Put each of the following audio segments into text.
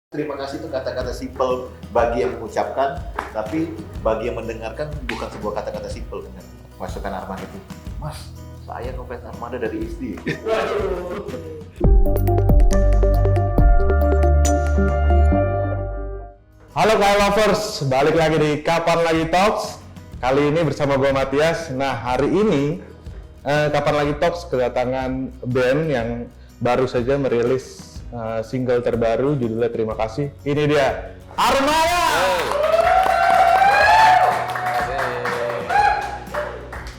Terima kasih itu kata-kata simpel bagi yang mengucapkan, tapi bagi yang mendengarkan bukan sebuah kata-kata simpel. Masukan Armada itu, Mas, saya ngefans Armada dari SD. Halo KL Lovers, balik lagi di Kapan Lagi Talks. Kali ini bersama gue Matias. Nah, hari ini Kapan Lagi Talks kedatangan band yang baru saja merilis single terbaru judulnya Terima Kasih. Ini dia, Armada!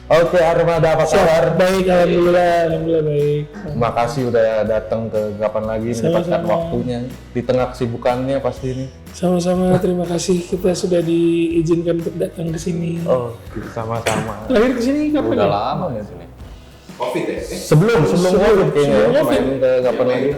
Oke, Armada, apa kabar? Baik, alhamdulillah baik. Terima kasih udah datang ke Kapan Lagi, menyempatkan waktunya di tengah kesibukannya pasti ini. Sama-sama, terima kasih kita sudah diizinkan untuk datang ke sini. Oh, sama-sama. Lahir ke sini kapan Udah ya? lama ya sini. Covid ya? Sebelum Covid kayaknya ya, main ke Kapan Lagi.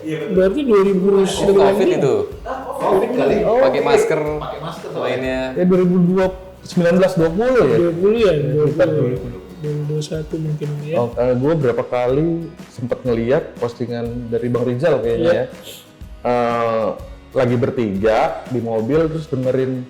Berarti 2000 Covid itu. Covid kali. Pakai masker. Pakai masker Lainnya. Ya 2019-20 ya? 20 ya, Sekitar 2021 mungkin ya. Oh, gue berapa kali sempet ngeliat postingan dari Bang Rizal kayaknya ya. Lagi bertiga di mobil terus dengerin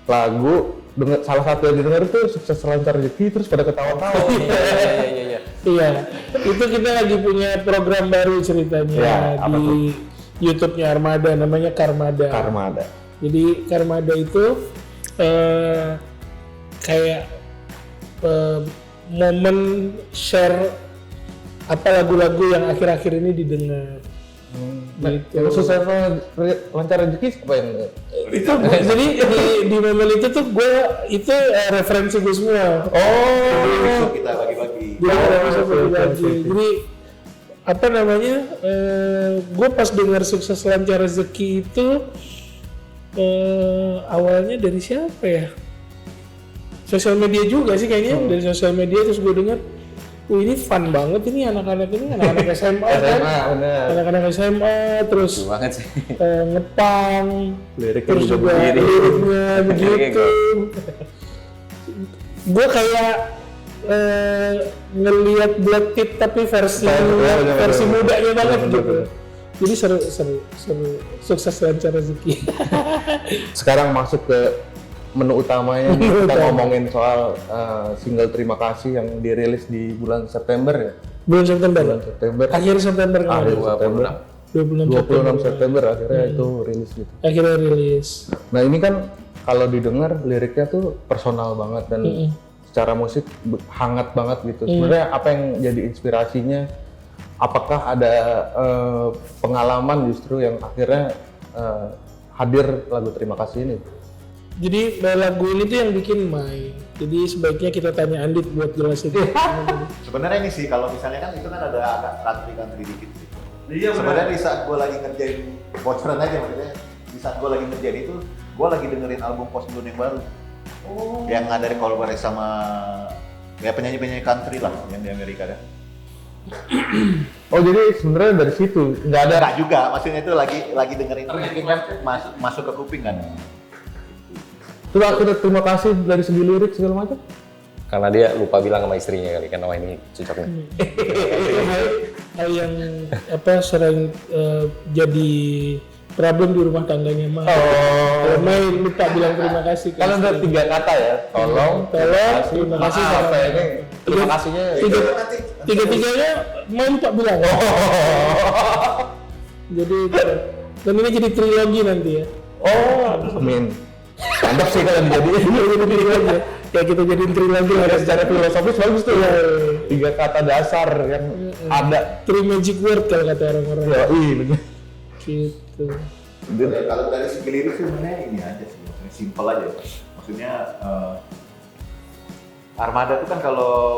lagu, salah satu yang didengar itu Sukses Lancar Rezeki, terus pada ketawa-tawa. Iya. Iya, itu kita lagi punya program baru ceritanya Ya, apa di YouTube-nya Armada, namanya Karmada. Karmada. Jadi Karmada itu kayak momen share apa lagu-lagu yang akhir-akhir ini didengar. Gitu. Yang Sukses Lancar Rezeki apa yang? Itu jadi di momen itu tuh gue itu referensi gue semua. Besok kita bagi-bagi. Jadi apa namanya? Gue pas dengar Sukses Lancar Rezeki itu awalnya dari siapa ya? Sosial media juga sih kayaknya, dari sosial media terus gue dengar, ini fun banget ini anak-anak SMA kan? bener. Anak-anak SMA terus Lucu banget sih. ngepang, Liriknya terus juga begitu. liriknya begitu. Gue kayak ngelihat Black Kid tapi versi mudanya banget gitu. Jadi seru, Sukses Lancar Rezeki. Sekarang masuk ke menu utamanya, kita ngomongin soal single Terima Kasih yang dirilis di bulan September ya? Bulan September. Akhir September Akhir kemarin. September. 26 September akhirnya itu rilis gitu. Akhirnya rilis. Nah ini kan kalau didengar liriknya tuh personal banget dan secara musik hangat banget gitu. Sebenarnya apa yang jadi inspirasinya? Apakah ada pengalaman justru yang akhirnya hadir lagu Terima Kasih ini? Jadi lagu ini tuh yang bikin main. Jadi sebaiknya kita tanya Andit buat jelasin. Sebenarnya ini sih kalau misalnya kan itu kan ada agak country dikit sih. Iya. Sebenarnya di saat gue lagi ngerjain bocoran aja maksudnya, di saat gue lagi ngerjain itu, gue lagi dengerin album Post Malone yang baru. Yang ada di kolaborasi sama ya penyanyi country lah yang di Amerika kan. Oh jadi sebenarnya dari situ nggak ada? Enggak juga, maksudnya itu lagi dengerin itu mungkin kan masuk ke kuping kan. Terus akhirnya Terima Kasih dari segi lirik segala macam? Karena dia lupa bilang sama istrinya kali kan, wah ini cocoknya. Hal yang sering jadi problem di rumah tangganya Mai. Kalau Mai lupa bilang terima kasih. Kalau ada 3 kata ya, tolong, terima kasih sama ini. Terima kasihnya. Tiga-tiganya Mai lupa bilang. Jadi dan ini jadi trilogi nanti ya. Amin. Mantap sih kalau dijadiin. Kayak kita jadiin trilogi lah. Secara filosofis bagus tuh. 3 kata dasar yang ada. 3 magic word kalau kata orang-orang. Bener. Gitu. Kalau dari segi lirik sih sebenarnya ini aja sih, maksudnya simple aja. Maksudnya Armada itu kan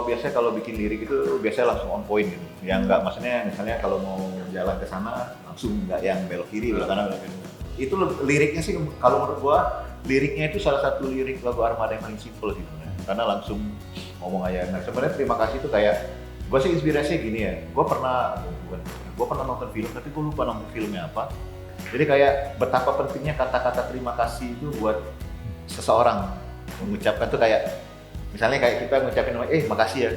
biasanya kalau bikin lirik itu biasanya langsung on point gitu. Yang enggak maksudnya misalnya kalau mau jalan ke sana langsung enggak yang belok kiri belok kanan belok kiri. Itu liriknya sih kalau menurut gua liriknya itu salah satu lirik lagu Armada yang paling simple sih sebenarnya. Karena langsung ngomong aja. Nah, sebenarnya Terima Kasih itu kayak gua sih inspirasinya gini ya. Gua pernah nonton film tapi gua lupa nonton filmnya apa. Jadi kayak betapa pentingnya kata-kata terima kasih itu buat seseorang mengucapkan tuh kayak misalnya kayak kita ngucapin makasih ya.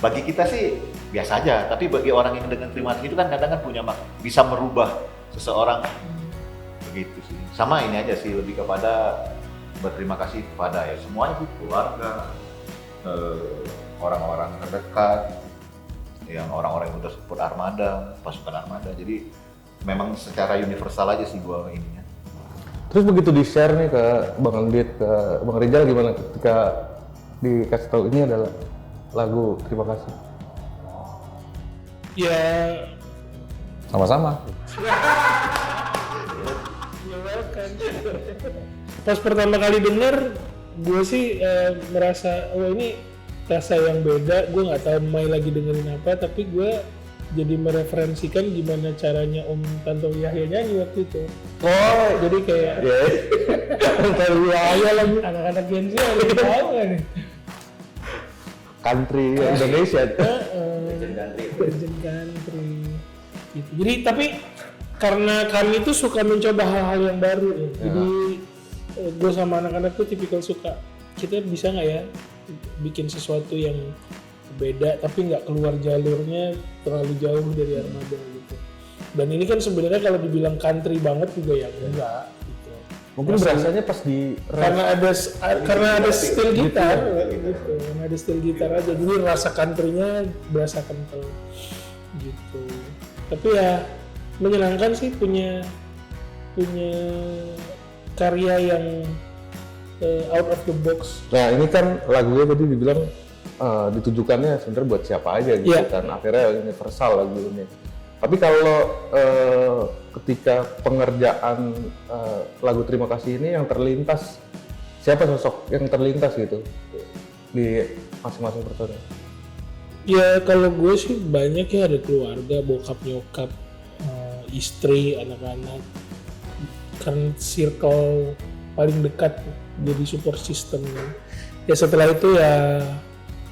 Bagi kita sih biasa aja, tapi bagi orang yang dengan terima kasih itu kan kadang-kadang bisa merubah seseorang Gitu sih. Sama ini aja sih, lebih kepada berterima kasih kepada ya semuanya sih, keluarga, orang-orang terdekat, yang orang-orang yang udah support Armada, pasukan Armada. Jadi memang secara universal aja sih gua ininya. Terus begitu di-share nih ke Bang Andit, ke Bang Rizal gimana ketika dikasih tahu ini adalah lagu terima kasih? Ya, Sama-sama. pas pertama kali denger, gue sih merasa, oh ini rasa yang beda. Gue nggak tahu Mai lagi dengerin apa, tapi gue jadi mereferensikan gimana caranya Om Tanto Yahya nyanyi waktu itu. Oh, Jadi kayak, ya. Tanto Yahya lagi anak-anak Gen Z lagi tahu kan nih. Country Indonesia. Legend country. Gitu. Jadi tapi karena kami tuh suka mencoba hal-hal yang baru ya. Jadi gue sama anak-anak tuh tipikal suka, kita bisa nggak ya bikin sesuatu yang beda tapi nggak keluar jalurnya terlalu jauh dari Armada gitu. Dan ini kan sebenarnya kalau dibilang country banget juga ya enggak gitu. Mungkin berasanya pas di Karena ada steel gitar gitu. Karena ada steel gitar aja, jadi rasa country-nya berasa kental gitu. Tapi ya menyenangkan sih punya karya yang out of the box. Nah ini kan lagunya tadi dibilang ditujukannya sebenarnya buat siapa aja gitu kan, akhirnya universal lagu ini. Tapi kalau ketika pengerjaan lagu terima kasih ini yang terlintas, siapa sosok yang terlintas gitu di masing-masing personil? Ya kalau gue sih banyak ya, ada keluarga, bokap nyokap, istri, anak-anak, kan circle paling dekat jadi support system. Ya setelah itu ya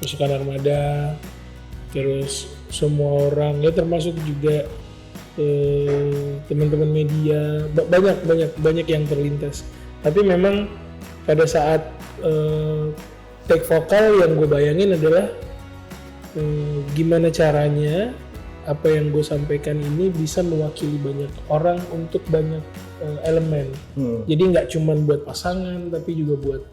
pasukan Armada, terus semua orang ya termasuk juga teman-teman media, banyak yang terlintas. Tapi memang pada saat take vokal yang gue bayangin adalah gimana caranya apa yang gue sampaikan ini bisa mewakili banyak orang untuk banyak elemen. Jadi nggak cuma buat pasangan tapi juga buat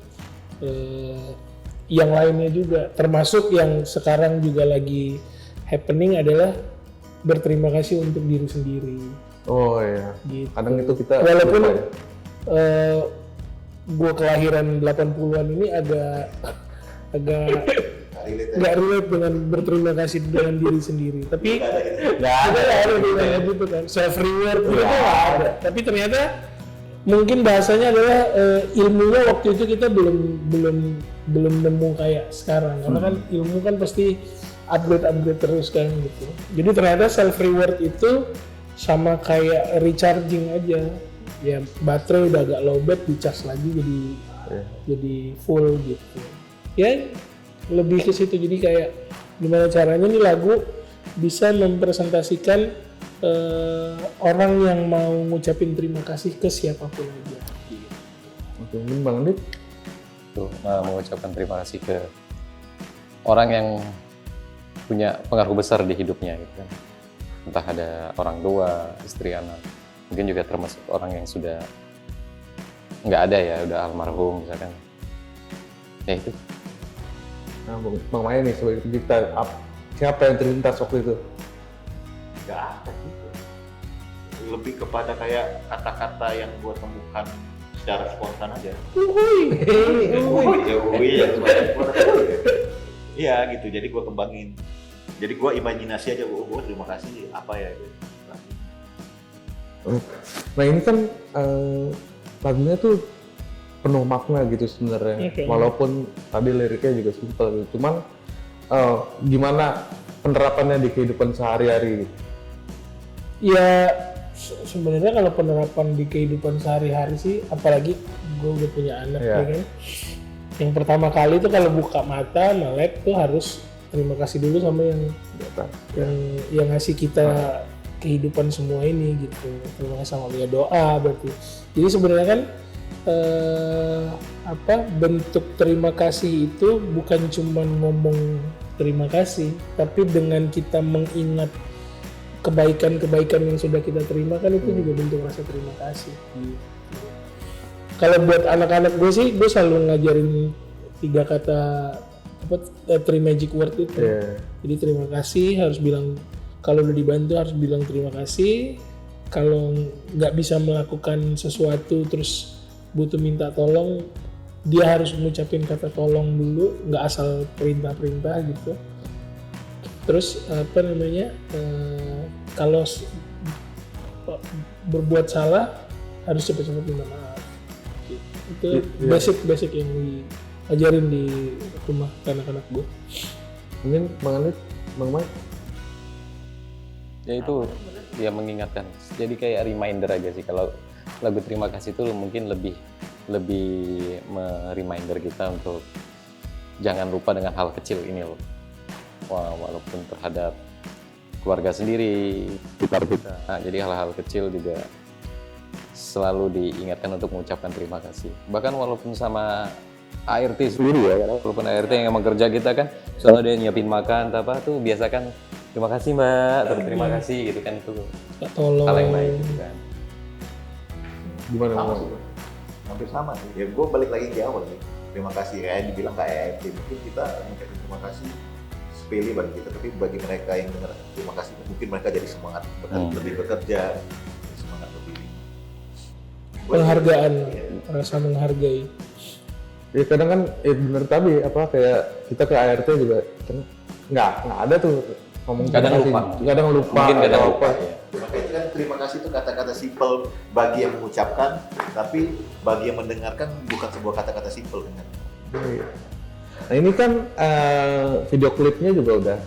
yang lainnya juga, termasuk yang sekarang juga lagi happening adalah berterima kasih untuk diri sendiri. Oh iya, Gitu. kadang itu kita Walaupun lupa ya. gue kelahiran 80-an ini agak nggak relate dengan berterima kasih dengan diri sendiri, tapi nggak ada gitu kan, self reward gitu nggak ada. Tapi ternyata mungkin bahasanya adalah ilmunya waktu itu kita belum nemu kayak sekarang, karena kan ilmu kan pasti upgrade terus kan gitu. Jadi ternyata self reward itu sama kayak recharging aja, ya baterai udah agak lowbat dicas lagi jadi full gitu ya, lebih ke situ. Jadi kayak gimana caranya nih lagu bisa mempresentasikan orang yang mau ngucapin terima kasih ke siapapun aja. Oke, ini Bang Andit Tuh, mengucapkan terima kasih ke orang yang punya pengaruh besar di hidupnya gitu kan. Entah ada orang tua, istri, anak, mungkin juga termasuk orang yang sudah nggak ada ya, udah almarhum misalkan. Ya itu. Nah, Bang Maya nih sebagai pencipta, siapa yang terlintas waktu itu? Nggak ada gitu. Lebih kepada kayak kata-kata yang gue temukan secara spontan aja. Iya gitu, jadi gue kembangin. Jadi gue imajinasi aja, gue terima kasih apa ya gitu. Nah ini kan lagunya tuh penuh makna gitu sebenarnya, walaupun tadi liriknya juga simpel gitu. Cuman gimana penerapannya di kehidupan sehari-hari? Ya sebenarnya kalau penerapan di kehidupan sehari-hari sih, apalagi gue udah punya anak ya kan. Yang pertama kali tuh kalau buka mata melek tuh harus terima kasih dulu sama yang ngasih kita kehidupan semua ini gitu. Terima kasih sama dia, doa berarti. Jadi sebenarnya kan bentuk terima kasih itu bukan cuma ngomong terima kasih, tapi dengan kita mengingat kebaikan-kebaikan yang sudah kita terima kan itu juga bentuk rasa terima kasih. Kalau buat anak-anak gue sih, gue selalu ngajarin 3 kata three magic word itu. Jadi terima kasih harus bilang, kalau udah dibantu harus bilang terima kasih. Kalau nggak bisa melakukan sesuatu terus butuh minta tolong, dia harus mengucapin kata tolong dulu, nggak asal perintah-perintah gitu. Terus kalau berbuat salah harus cepat-cepat minta maaf. Itu basic yang diajarin di rumah anak-anak gue. Mungkin Bang Mike? Ya itu dia mengingatkan. Jadi kayak reminder aja sih, kalau lagu terima kasih itu mungkin lebih reminder kita untuk jangan lupa dengan hal kecil ini loh. Walaupun terhadap keluarga sendiri, sekitar kita. Nah, jadi hal-hal kecil juga selalu diingatkan untuk mengucapkan terima kasih. Bahkan walaupun sama ART sendiri ya, walaupun ART yang emang kerja kita kan, soalnya dia nyiapin makan, tuh biasa kan, terima kasih Mbak, atau terima kasih gitu kan, itu hal yang baik gitu kan. Gimana? Hampir sama sih. Ya gue balik lagi ke awal nih. Terima kasih, kayak dibilang kayak ART, mungkin kita mengucapkan terima kasih sepele bagi kita, tapi bagi mereka yang dengar terima kasih, mungkin mereka jadi semangat lebih bekerja, semangat lebih penghargaan, rasa menghargai. Ya kadang kan bener tadi kayak kita ke ART juga nggak ada tuh ngomong kadang lupa. Mungkin kadang lupa. Ya. Makanya itu kan terima kasih itu kata-kata simpel bagi yang mengucapkan, tapi bagi yang mendengarkan bukan sebuah kata-kata simpel kan. Nah ini kan video klipnya juga udah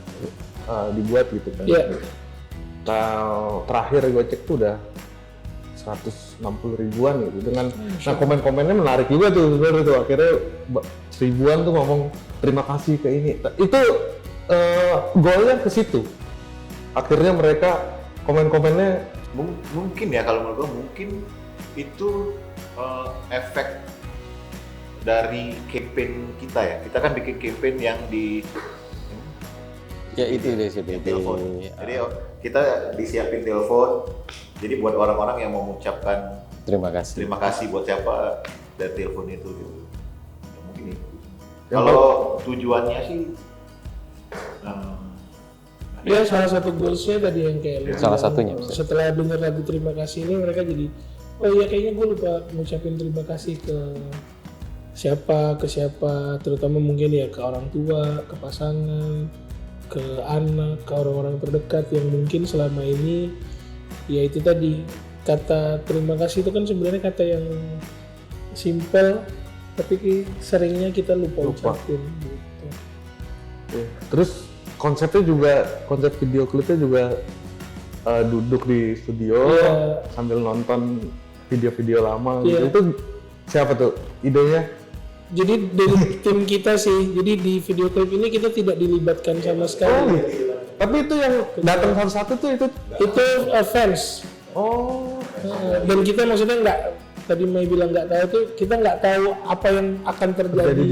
dibuat gitu kan. Nah, terakhir gue cek tuh udah 160 ribuan gitu dengan nah komen-komennya menarik juga tuh sebenarnya tuh, akhirnya 1000-an tuh ngomong terima kasih ke ini. Itu goalnya ke situ. Akhirnya mereka komen-komennya mungkin ya, kalau menurut gue mungkin itu efek dari campaign kita ya. Kita kan bikin campaign yang di itu deh sih, telepon. Jadi kita disiapin telepon. Jadi buat orang-orang yang mau mengucapkan terima kasih buat siapa dari telepon itu gitu. Ya, mungkin itu. Kalau tujuannya sih ya salah satu goalsnya tadi yang kayak salah satunya. Setelah dengar lagu terima kasih ini, mereka jadi kayaknya gue lupa ngucapin terima kasih ke siapa, terutama mungkin ya ke orang tua, ke pasangan, ke anak, ke orang-orang terdekat yang mungkin selama ini ya itu tadi, kata terima kasih itu kan sebenarnya kata yang simpel tapi seringnya kita lupa ucapin gitu. Terus konsep video klipnya juga duduk di studio sambil nonton video-video lama gitu. Itu siapa tuh idenya? Jadi dari tim kita sih, jadi di video klip ini kita tidak dilibatkan sama sekali. Tapi itu yang datang satu-satu tuh itu fans. Dan kita maksudnya nggak, tadi Mai bilang nggak tahu tuh, kita nggak tahu apa yang akan terjadi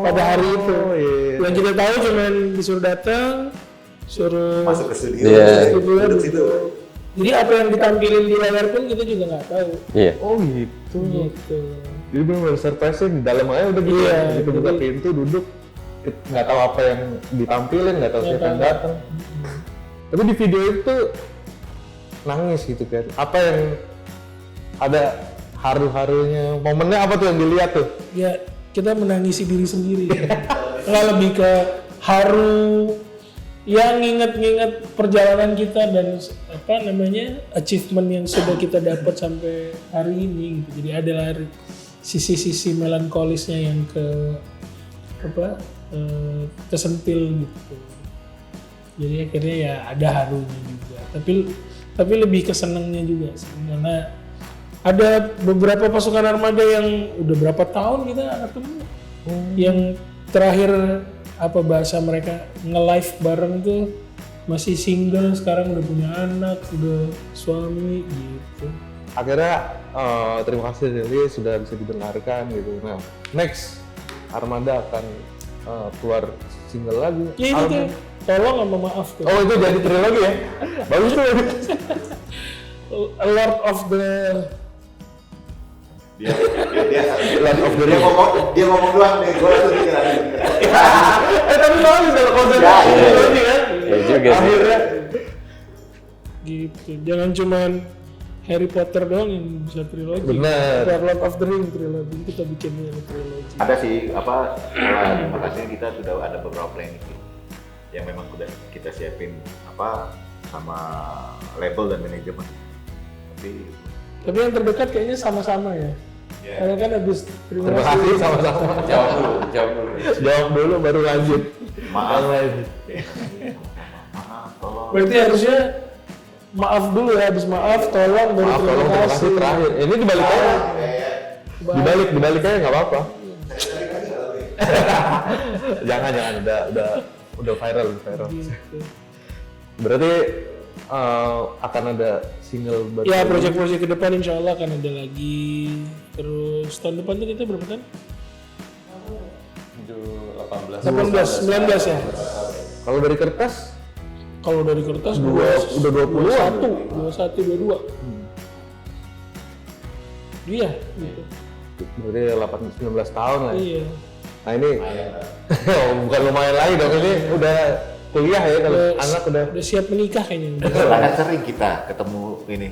pada hari itu. Yang kita tahu cuman disuruh datang, suruh masuk ke studio, duduk situ. Jadi apa yang ditampilin di layar pun kita juga nggak tahu. Oh gitu. Jadi benar-benar surprise-nya di dalam aja udah gitu. Kita buka pintu, duduk, nggak tahu apa yang ditampilin, nggak tahu siapa yang datang. Tapi di video itu nangis gitu kan. Apa yang ada haru-harunya, momennya apa tuh yang dilihat tuh? Ya kita menangisi diri sendiri. Nggak lebih ke haru, yang nginget-nginget perjalanan kita dan achievement yang sudah kita dapat sampai hari ini gitu. Jadi adalah sisi-sisi melankolisnya yang kesentil gitu. Jadi akhirnya ya ada harunya juga. Tapi lebih kesenangnya juga sih. Karena ada beberapa pasukan armada yang udah berapa tahun kita nggak ketemu. Yang terakhir bahasa mereka nge-live bareng tuh masih single, sekarang udah punya anak, udah suami gitu. Akhirnya terima kasih jadi sudah bisa didengarkan gitu. Nah, next Armada akan keluar single lagi. Ya itu tolong sama maaf tuh. Oh itu jadi trilogi ya? Bagus tuh. A Lord of the Dia Lord of the dia ngomong doang nih, gue langsung mikir lagi. tapi bagus kalau konsepnya Ya, trilogi kan? Ya juga sih. Akhirnya gitu. Jangan cuman Harry Potter doang yang bisa trilogi. Bener. Lord of the Ring trilogi, kita bikinnya trilogi. Ada sih apa setelah terima kasih kita sudah ada beberapa planning sih yang memang udah kita siapin apa sama label dan manajemen. Tapi yang terdekat kayaknya sama-sama ya. Ya. Karena kan habis terima kasih sama-sama. Jawab dulu baru lanjut. Maaf. Yang lain. Maaf, tolong. Berarti harusnya maaf dulu ya, habis maaf tolong baru Maaf tolong terima kasih terakhir. Ini dibalik aja. Dibalik aja nggak apa-apa. jangan udah viral. Gitu. Berarti akan ada single baru. Ya proyek-proyek ke depan insya Allah akan ada lagi. Terus tahun depan tuh kita berapa kan? 18, 19 ya? Kalau dari kertas Kalau dari kertas udah 21, 22. Iya, gitu. berarti 19 tahun lah. Iya. Nah ini bukan lumayan lagi dong, ini udah kuliah ya kalau anak udah. Udah siap menikah kayaknya. Sangat sering kita ketemu ini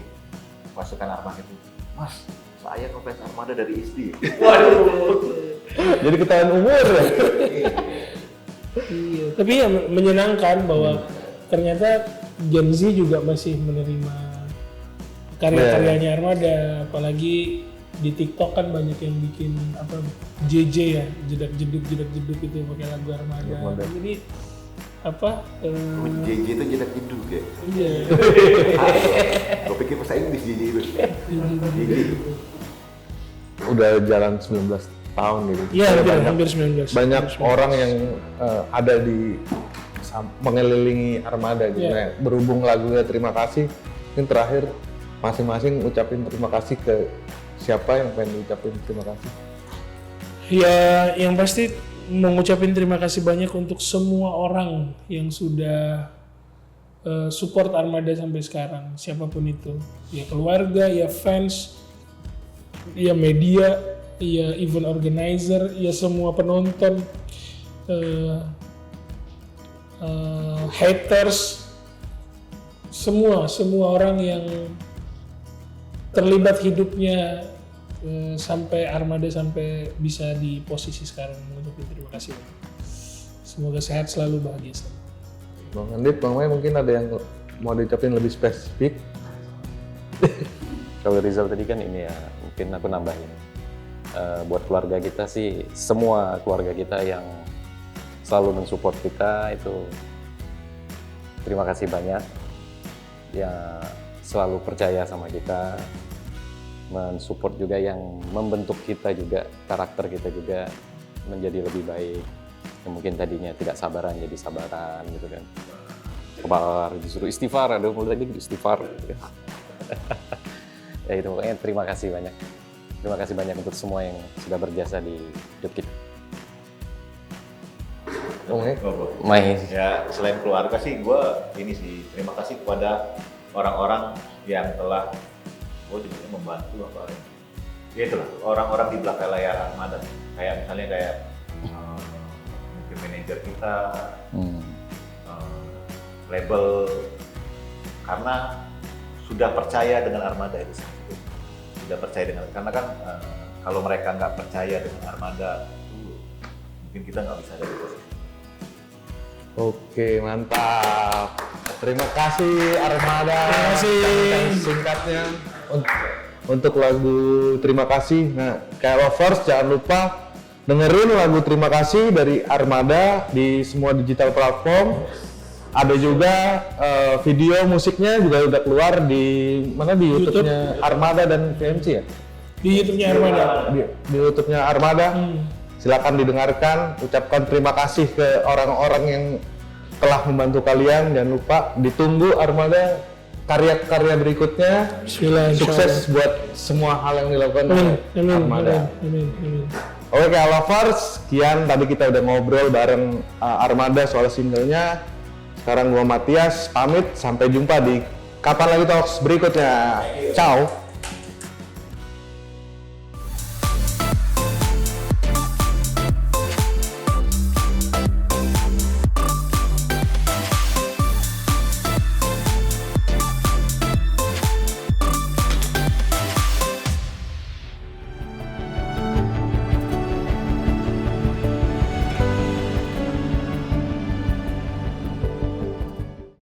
pasukan Armada itu. Mas, saya ngefans Armada dari SD. Jadi ketahuan umur ya. Iya. Tapi ya menyenangkan bahwa ternyata Gen Z juga masih menerima karya-karyanya Armada, apalagi di TikTok kan banyak yang bikin apa JJ ya, jedak-jeduk itu pakai lagu Armada. Jadi apa? JJ itu jedak jeduk ya. Iya. Gue pikir bahasa Inggris JJ itu. JJ. Udah jalan 19 tahun gitu. Iya, hampir 19. Banyak orang yang ada di mengelilingi Armada gitu. Iya. Nah, berhubung lagunya terima kasih, mungkin terakhir masing-masing ucapin terima kasih ke siapa yang pengen ucapin terima kasih. Ya, yang pasti mengucapin terima kasih banyak untuk semua orang yang sudah support Armada sampai sekarang, siapapun itu. Ya keluarga, ya fans, ya media, ya event organizer, ya semua penonton, haters, semua orang yang terlibat hidupnya sampai Armada sampai bisa di posisi sekarang. Mengucapkan terima kasih. Semoga sehat selalu, bahagia selalu. Bang Andit, Bang Mai mungkin ada yang mau diucapin lebih spesifik. Kalau Rizal tadi kan ini ya, mungkin aku nambahin. Buat keluarga kita sih, semua keluarga kita yang selalu mensupport kita itu terima kasih banyak. Ya selalu percaya sama kita, mensupport juga, yang membentuk kita juga, karakter kita juga menjadi lebih baik. Yang mungkin tadinya tidak sabaran jadi sabaran gitu kan. Sabar, disuruh istighfar, ada mulai lagi istighfar. Gitu. Ya itu pokoknya terima kasih banyak. Terima kasih banyak untuk semua yang sudah berjasa di hidup kita. Mai. Ya selain keluarga sih, gue ini sih terima kasih kepada orang-orang yang telah membantu apa ya itulah orang-orang di belakang layar Armada, kayak misalnya mungkin manajer kita, label, karena sudah percaya dengan Armada itu sendiri. Sudah percaya dengan, karena kan kalau mereka nggak percaya dengan Armada mungkin kita nggak bisa ada di posisi. Oke, mantap. Terima kasih Armada. Terima kasih. Singkatnya untuk lagu terima kasih. Nah, kayak lovers jangan lupa dengerin lagu terima kasih dari Armada di semua digital platform. Ada juga video musiknya juga udah keluar di mana, di YouTube-nya Armada dan VMC ya? Di YouTube-nya Armada. Di YouTube-nya Armada. Silakan didengarkan, ucapkan terima kasih ke orang-orang yang telah membantu kalian. Jangan lupa ditunggu Armada karya-karya berikutnya. Bismillah, sukses buat semua hal yang dilakukan oleh Armada. Amin. Oke, lovers, sekian tadi kita udah ngobrol bareng Armada soal singlenya. Sekarang gua Matias pamit, sampai jumpa di Kapan Lagi Talks berikutnya. Ciao.